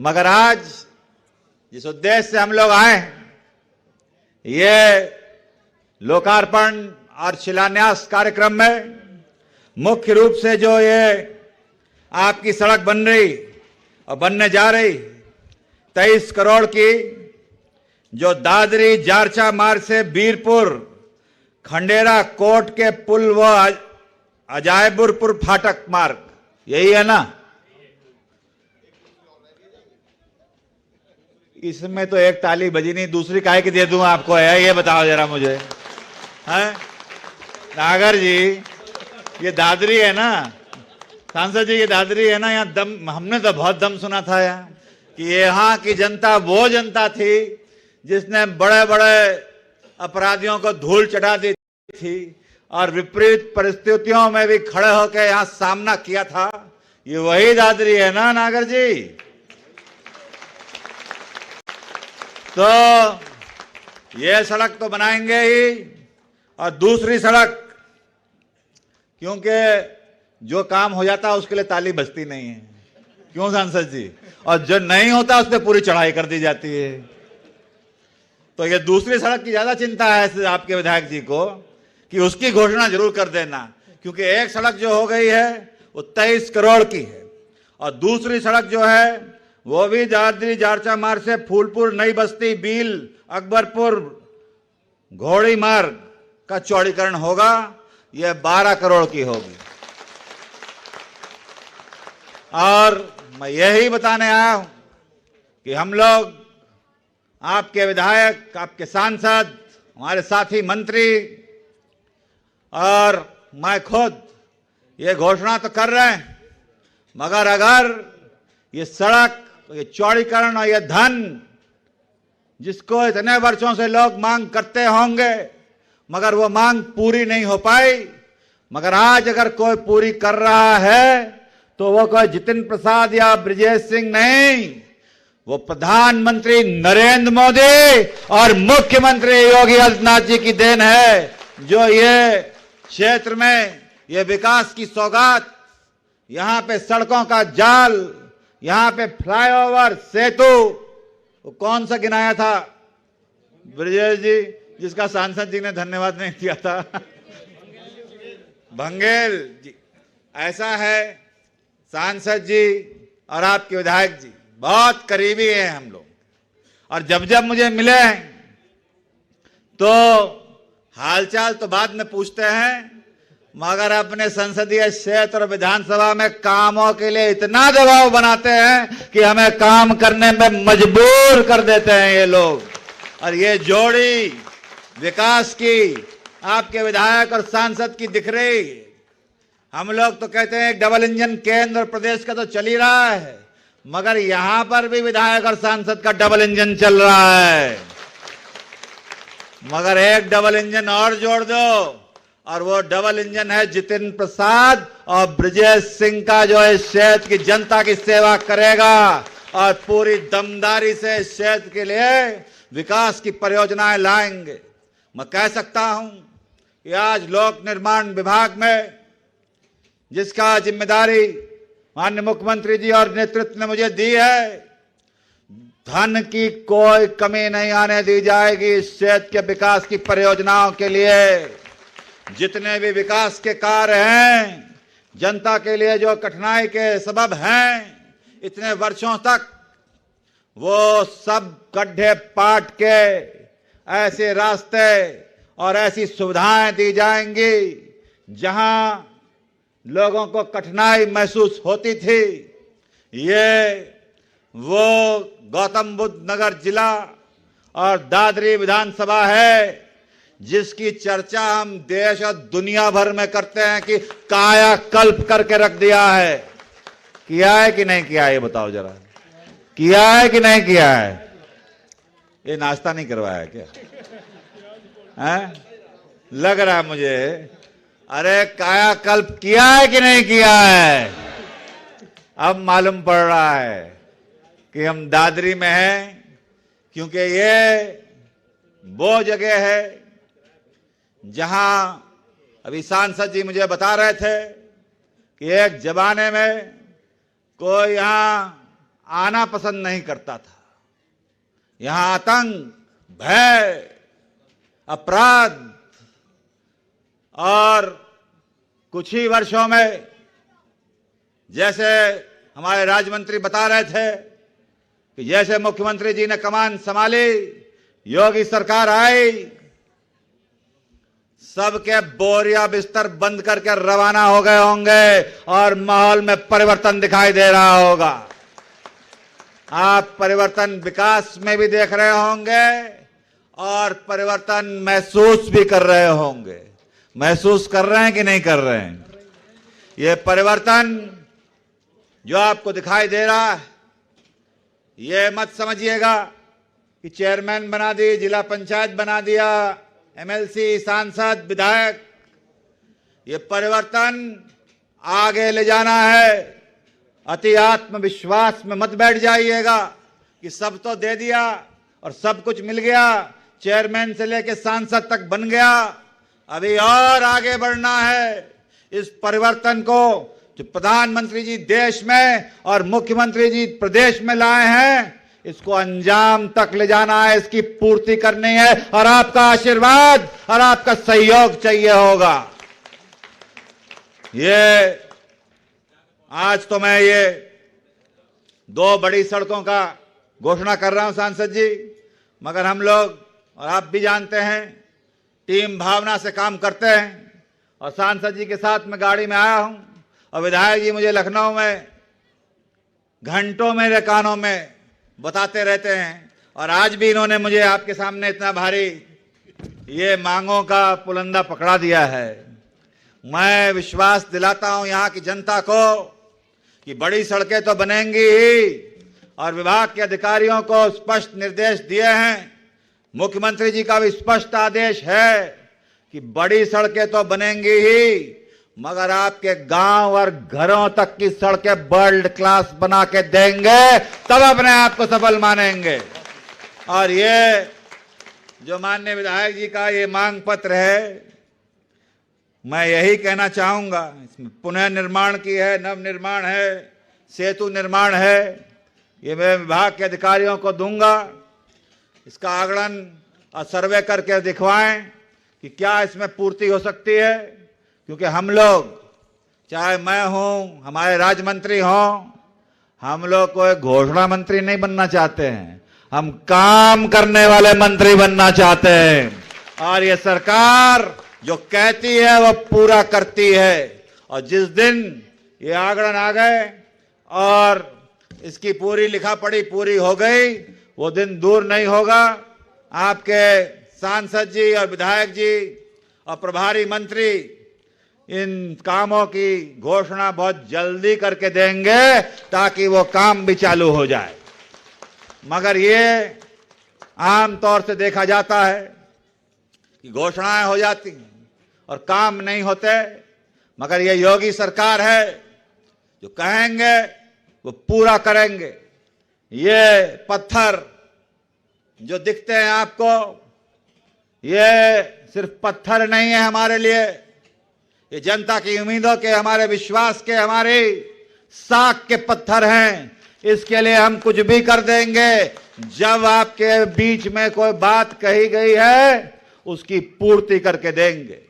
मगर आज जिस उद्देश्य से हम लोग आए, ये लोकार्पण और शिलान्यास कार्यक्रम में मुख्य रूप से जो ये आपकी सड़क बन रही और बनने जा रही 23 करोड़ की, जो दादरी जारचा मार्ग से बीरपुर खंडेरा कोट के पुल व अजायबुरपुर फाटक मार्ग, यही है ना? इसमें तो एक ताली बजी नहीं, दूसरी काहे की दे दूं आपको? है ये बताओ जरा मुझे। हैं नागर जी, ये दादरी है ना सांसद जी, ये दादरी है ना? यहाँ दम, हमने तो बहुत दम सुना था यहाँ कि यहाँ की जनता वो जनता थी जिसने बड़े बड़े अपराधियों को धूल चढ़ा दी थी और विपरीत परिस्थितियों में भी खड़े होकर यहाँ सामना किया था। ये वही दादरी है ना नागर जी? तो ये सड़क तो बनाएंगे ही, और दूसरी सड़क, क्योंकि जो काम हो जाता है उसके लिए ताली बजती नहीं है, क्यों सांसद जी? और जो नहीं होता उस पर पूरी चढ़ाई कर दी जाती है। तो ये दूसरी सड़क की ज्यादा चिंता है आपके विधायक जी को कि उसकी घोषणा जरूर कर देना, क्योंकि एक सड़क जो हो गई है वो 23 करोड़ की है, और दूसरी सड़क जो है वो भी दादरी जारचा मार्ग से फूलपुर नई बस्ती बील अकबरपुर घोड़ी मार्ग का चौड़ीकरण होगा। यह 12 करोड़ की होगी। और मैं यही बताने आया हूं कि हम लोग, आपके विधायक, आपके सांसद, हमारे साथी मंत्री और मैं खुद ये घोषणा तो कर रहे हैं, मगर अगर ये सड़क, ये चौड़ीकरण और ये धन जिसको इतने वर्षों से लोग मांग करते होंगे मगर वो मांग पूरी नहीं हो पाई, मगर आज अगर कोई पूरी कर रहा है तो वो कोई जितेंद्र प्रसाद या ब्रजेश सिंह नहीं, वो प्रधानमंत्री नरेंद्र मोदी और मुख्यमंत्री योगी आदित्यनाथ जी की देन है, जो ये क्षेत्र में ये विकास की सौगात, यहां पे सड़कों का जाल, यहां पे फ्लाईओवर, सेतु, वो कौन सा गिनाया था ब्रजेश जी, जिसका सांसद जी ने धन्यवाद नहीं दिया था? बंगेल जी। ऐसा है, सांसद जी और आपके विधायक जी बहुत करीबी हैं हम लोग, और जब जब मुझे मिले तो हालचाल तो बाद में पूछते हैं, मगर अपने संसदीय क्षेत्र और विधानसभा में कामों के लिए इतना दबाव बनाते हैं कि हमें काम करने में मजबूर कर देते हैं ये लोग। और ये जोड़ी विकास की आपके विधायक और सांसद की दिख रही। हम लोग तो कहते हैं डबल इंजन केंद्र और प्रदेश का तो चल ही रहा है, मगर यहां पर भी विधायक और सांसद का डबल इंजन चल रहा है। मगर एक डबल इंजन और जोड़ दो, और वो डबल इंजन है जितेंद्र प्रसाद और ब्रजेश सिंह का, जो इस क्षेत्र की जनता की सेवा करेगा और पूरी दमदारी से इस क्षेत्र के लिए विकास की परियोजनाएं लाएंगे। मैं कह सकता हूं कि आज लोक निर्माण विभाग में जिसका जिम्मेदारी माननीय मुख्यमंत्री जी और नेतृत्व ने मुझे दी है, धन की कोई कमी नहीं आने दी जाएगी इस क्षेत्र के विकास की परियोजनाओं के लिए। जितने भी विकास के कार्य हैं, जनता के लिए जो कठिनाई के सबब हैं इतने वर्षों तक, वो सब गड्ढे पाट के ऐसे रास्ते और ऐसी सुविधाएं दी जाएंगी जहां लोगों को कठिनाई महसूस होती थी। ये वो गौतम बुद्ध नगर जिला और दादरी विधानसभा है जिसकी चर्चा हम देश और दुनिया भर में करते हैं कि कायाकल्प करके रख दिया है। किया है कि नहीं किया है, ये बताओ जरा। किया है कि नहीं किया है? ये नाश्ता नहीं करवाया क्या? है? लग रहा है मुझे। अरे कायाकल्प किया है कि नहीं किया है? अब मालूम पड़ रहा है कि हम दादरी में हैं, क्योंकि ये वो जगह है जहां अभी सांसद जी मुझे बता रहे थे कि एक जमाने में कोई यहां आना पसंद नहीं करता था। यहां आतंक, भय, अपराध और कुछ ही वर्षों में, जैसे हमारे राज्य मंत्री बता रहे थे कि जैसे मुख्यमंत्री जी ने कमान संभाली, योगी सरकार आई, सबके बोरिया बिस्तर बंद करके रवाना हो गए होंगे और माहौल में परिवर्तन दिखाई दे रहा होगा। आप परिवर्तन विकास में भी देख रहे होंगे और परिवर्तन महसूस भी कर रहे होंगे। महसूस कर रहे हैं कि नहीं कर रहे हैं? ये परिवर्तन जो आपको दिखाई दे रहा है, ये मत समझिएगा कि चेयरमैन बना दिए, जिला पंचायत बना दिया, एमएलसी, सांसद, विधायक। ये परिवर्तन आगे ले जाना है। अति आत्मविश्वास में मत बैठ जाइएगा कि सब तो दे दिया और सब कुछ मिल गया, चेयरमैन से लेकर सांसद तक बन गया। अभी और आगे बढ़ना है। इस परिवर्तन को जो प्रधानमंत्री जी देश में और मुख्यमंत्री जी प्रदेश में लाए हैं, इसको अंजाम तक ले जाना है, इसकी पूर्ति करनी है और आपका आशीर्वाद और आपका सहयोग चाहिए होगा। ये आज तो मैं ये 2 बड़ी सड़कों का घोषणा कर रहा हूं सांसद जी, मगर हम लोग और आप भी जानते हैं, टीम भावना से काम करते हैं। और सांसद जी के साथ मैं गाड़ी में आया हूं और विधायक जी मुझे लखनऊ में घंटों मेरे कानों में बताते रहते हैं और आज भी इन्होंने मुझे आपके सामने इतना भारी ये मांगों का पुलंदा पकड़ा दिया है। मैं विश्वास दिलाता हूं यहां की जनता को कि बड़ी सड़कें तो बनेंगी ही और विभाग के अधिकारियों को स्पष्ट निर्देश दिए हैं। मुख्यमंत्री जी का भी स्पष्ट आदेश है कि बड़ी सड़कें तो बनेंगी ही, मगर आपके गांव और घरों तक की सड़कें वर्ल्ड क्लास बना के देंगे, तब अपने आप को सफल मानेंगे। और ये जो माननीय विधायक जी का ये मांग पत्र है, मैं यही कहना चाहूंगा, इसमें पुनः निर्माण की है, नव निर्माण है, सेतु निर्माण है। ये मैं विभाग के अधिकारियों को दूंगा, इसका आगणन और सर्वे करके दिखवाएं कि क्या इसमें पूर्ति हो सकती है। क्योंकि हम लोग, चाहे मैं हूं, हमारे राज्य मंत्री हों, हम लोग कोई घोषणा मंत्री नहीं बनना चाहते हैं, हम काम करने वाले मंत्री बनना चाहते हैं। और ये सरकार जो कहती है वो पूरा करती है। और जिस दिन ये आंकड़न आ गए और इसकी पूरी लिखा पढ़ी पूरी हो गई, वो दिन दूर नहीं होगा। आपके सांसद जी और विधायक जी और प्रभारी मंत्री इन कामों की घोषणा बहुत जल्दी करके देंगे ताकि वो काम भी चालू हो जाए। मगर ये आम तौर से देखा जाता है कि घोषणाएं हो जाती हैं और काम नहीं होते। मगर ये योगी सरकार है, जो कहेंगे वो पूरा करेंगे। ये पत्थर जो दिखते हैं आपको, ये सिर्फ पत्थर नहीं है हमारे लिए, ये जनता की उम्मीदों के, हमारे विश्वास के, हमारे साख के पत्थर हैं। इसके लिए हम कुछ भी कर देंगे। जब आपके बीच में कोई बात कही गई है, उसकी पूर्ति करके देंगे।